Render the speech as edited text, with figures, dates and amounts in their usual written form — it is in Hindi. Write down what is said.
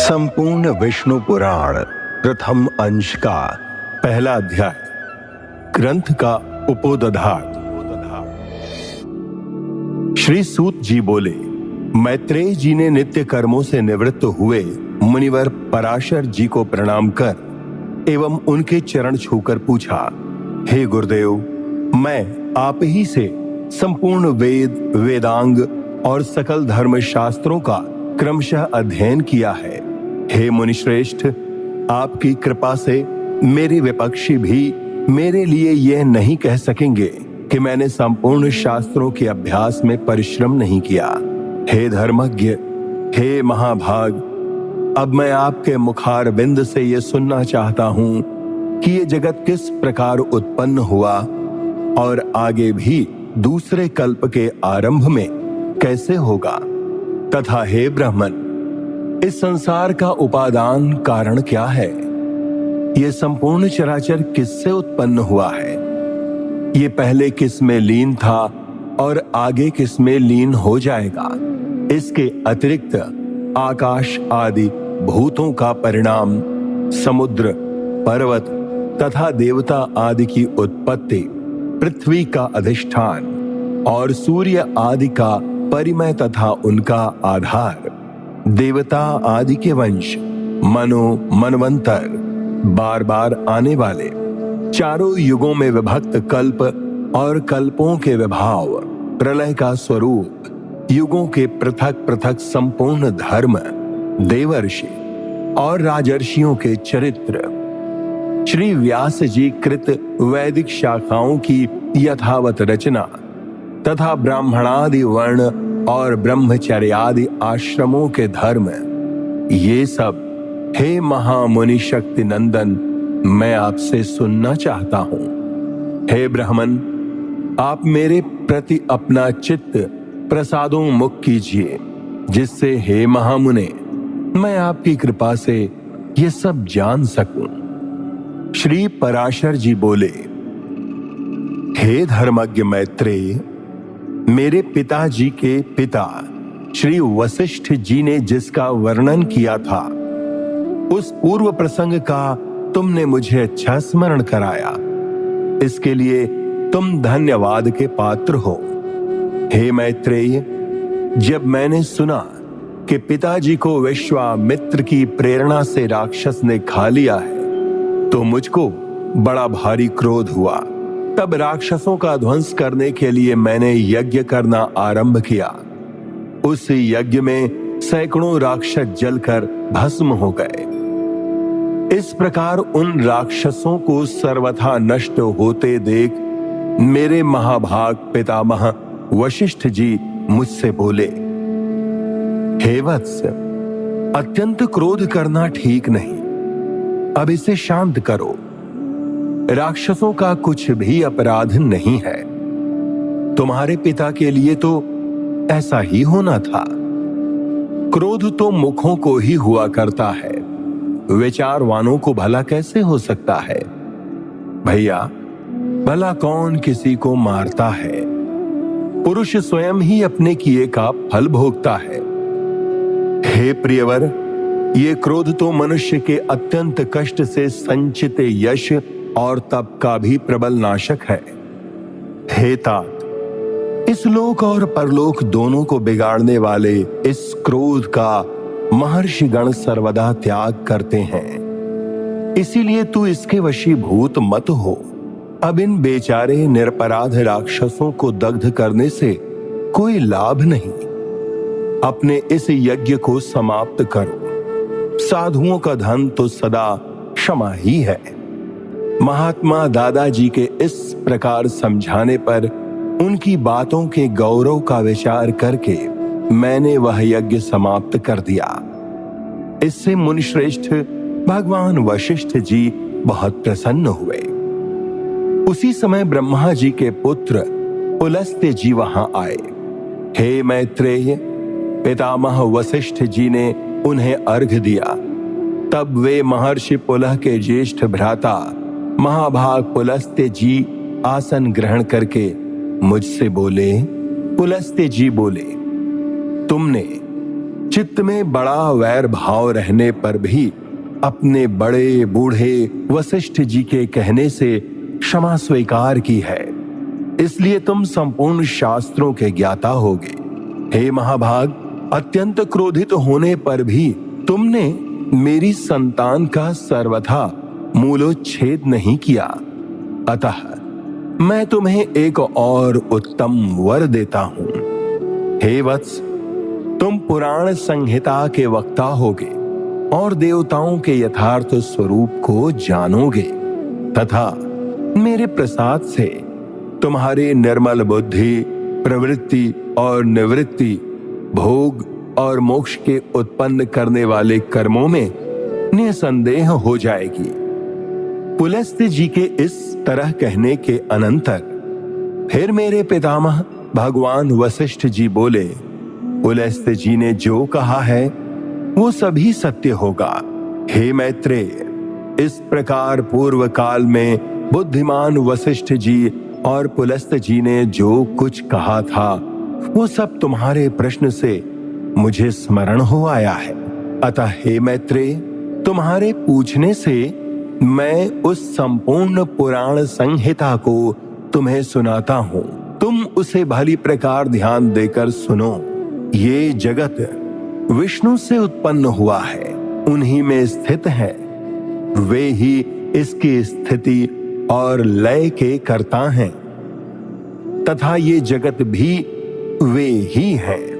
संपूर्ण विष्णु पुराण प्रथम अंश का पहला अध्याय, ग्रंथ का उपोदधात। श्री सूत जी बोले, मैत्रेय जी ने नित्य कर्मों से निवृत्त हुए मुनिवर पराशर जी को प्रणाम कर एवं उनके चरण छूकर पूछा, हे गुरुदेव, मैं आप ही से संपूर्ण वेद, वेदांग और सकल धर्म शास्त्रों का क्रमशः अध्ययन किया है। हे मुनिश्रेष्ठ, आपकी कृपा से मेरे विपक्षी भी मेरे लिए यह नहीं कह सकेंगे कि मैंने संपूर्ण शास्त्रों के अभ्यास में परिश्रम नहीं किया। हे धर्मज्ञ, हे महाभाग, अब मैं आपके मुखारविंद से यह सुनना चाहता हूं कि ये जगत किस प्रकार उत्पन्न हुआ और आगे भी दूसरे कल्प के आरंभ में कैसे होगा, तथा हे ब्राह्मण, इस संसार का उपादान कारण क्या है? यह संपूर्ण चराचर किससे उत्पन्न हुआ है? ये पहले किस में लीन था और आगे किस में लीन हो जाएगा? इसके अतिरिक्त आकाश आदि भूतों का परिणाम, समुद्र, पर्वत तथा देवता आदि की उत्पत्ति, पृथ्वी का अधिष्ठान और सूर्य आदि का परिमय तथा उनका आधार, देवता आदि के वंश, मनवंतर, बार बार आने वाले, चारों युगों में विभक्त कल्प और कल्पों के विभाव, प्रलय का स्वरूप, युगों के पृथक पृथक संपूर्ण धर्म, देवर्षि और राजर्षियों के चरित्र, श्री व्यास जी कृत वैदिक शाखाओं की यथावत रचना तथा ब्राह्मणादि वर्ण और ब्रह्मचर्यादि आश्रमों के धर्म, ये सब हे महामुनि शक्ति नंदन मैं आपसे सुनना चाहता हूं। हे ब्राह्मण, आप मेरे प्रति अपना चित्त प्रसादोन्मुख कीजिए, जिससे हे महामुने मैं आपकी कृपा से ये सब जान सकूं। श्री पराशर जी बोले, हे धर्मज्ञ मैत्रेय, मेरे पिताजी के पिता श्री वशिष्ठ जी ने जिसका वर्णन किया था, उस पूर्व प्रसंग का तुमने मुझे अच्छा स्मरण कराया। इसके लिए तुम धन्यवाद के पात्र हो। हे मैत्रेय, जब मैंने सुना कि पिताजी को विश्वामित्र की प्रेरणा से राक्षस ने खा लिया है, तो मुझको बड़ा भारी क्रोध हुआ। तब राक्षसों का ध्वंस करने के लिए मैंने यज्ञ करना आरंभ किया। उस यज्ञ में सैकड़ों राक्षस जलकर भस्म हो गए। इस प्रकार उन राक्षसों को सर्वथा नष्ट होते देख मेरे महाभाग पितामह वशिष्ठ जी मुझसे बोले, हे वत्स, अत्यंत क्रोध करना ठीक नहीं, अब इसे शांत करो। राक्षसों का कुछ भी अपराध नहीं है। तुम्हारे पिता के लिए तो ऐसा ही होना था। क्रोध तो मुखों को ही हुआ करता है, विचारवानों को भला कैसे हो सकता है? भैया, भला कौन किसी को मारता है? पुरुष स्वयं ही अपने किए का फल भोगता है। हे प्रियवर, ये क्रोध तो मनुष्य के अत्यंत कष्ट से संचित यश और तप का भी प्रबल नाशक है। हे तात, इस लोक और परलोक दोनों को बिगाड़ने वाले इस क्रोध का महर्षिगण सर्वदा त्याग करते हैं। इसीलिए तू इसके वशीभूत मत हो। अब इन बेचारे निरपराध राक्षसों को दग्ध करने से कोई लाभ नहीं। अपने इस यज्ञ को समाप्त करो। साधुओं का धन तो सदा क्षमा ही है। महात्मा दादाजी के इस प्रकार समझाने पर उनकी बातों के गौरव का विचार करके मैंने वह यज्ञ समाप्त कर दिया। इससे मुनिश्रेष्ठ भगवान वशिष्ठ जी बहुत प्रसन्न हुए। उसी समय ब्रह्मा जी के पुत्र पुलस्त्य जी वहां आए। हे मैत्रेय, पितामह वशिष्ठ जी ने उन्हें अर्घ्य दिया। तब वे महर्षि पुलह के ज्येष्ठ भ्राता महाभाग पुलस्त्य जी आसन ग्रहण करके मुझसे बोले, पुलस्त्य जी बोले, तुमने चित्त में बड़ा वैर भाव रहने पर भी अपने बड़े बूढ़े वशिष्ठ जी के कहने से क्षमा स्वीकार की है, इसलिए तुम संपूर्ण शास्त्रों के ज्ञाता होगे। हे महाभाग, अत्यंत क्रोधित होने पर भी तुमने मेरी संतान का सर्वथा मूलोच्छेद नहीं किया। अतः मैं तुम्हें एक और उत्तम वर देता हूं। हे वत्स, तुम पुराण संहिता के वक्ता होगे और देवताओं के यथार्थ स्वरूप को जानोगे तथा मेरे प्रसाद से तुम्हारे निर्मल बुद्धि, प्रवृत्ति और निवृत्ति, भोग और मोक्ष के उत्पन्न करने वाले कर्मों में निसंदेह हो जाएगी। पुलस्त्य जी के इस तरह कहने के अनंतर फिर मेरे पितामह भगवान वशिष्ठ जी बोले, पुलस्त्य जी ने जो कहा है वो सभी सत्य होगा। हे मैत्रेय, इस प्रकार पूर्व काल में बुद्धिमान वशिष्ठ जी और पुलस्त्य जी ने जो कुछ कहा था वो सब तुम्हारे प्रश्न से मुझे स्मरण हो आया है। अतः हे मैत्रेय, तुम्हारे पूछने से मैं उस संपूर्ण पुराण संहिता को तुम्हें सुनाता हूं। तुम उसे भली प्रकार ध्यान देकर सुनो। ये जगत विष्णु से उत्पन्न हुआ है, उन्हीं में स्थित है। वे ही इसकी स्थिति और लय के कर्ता हैं तथा ये जगत भी वे ही हैं।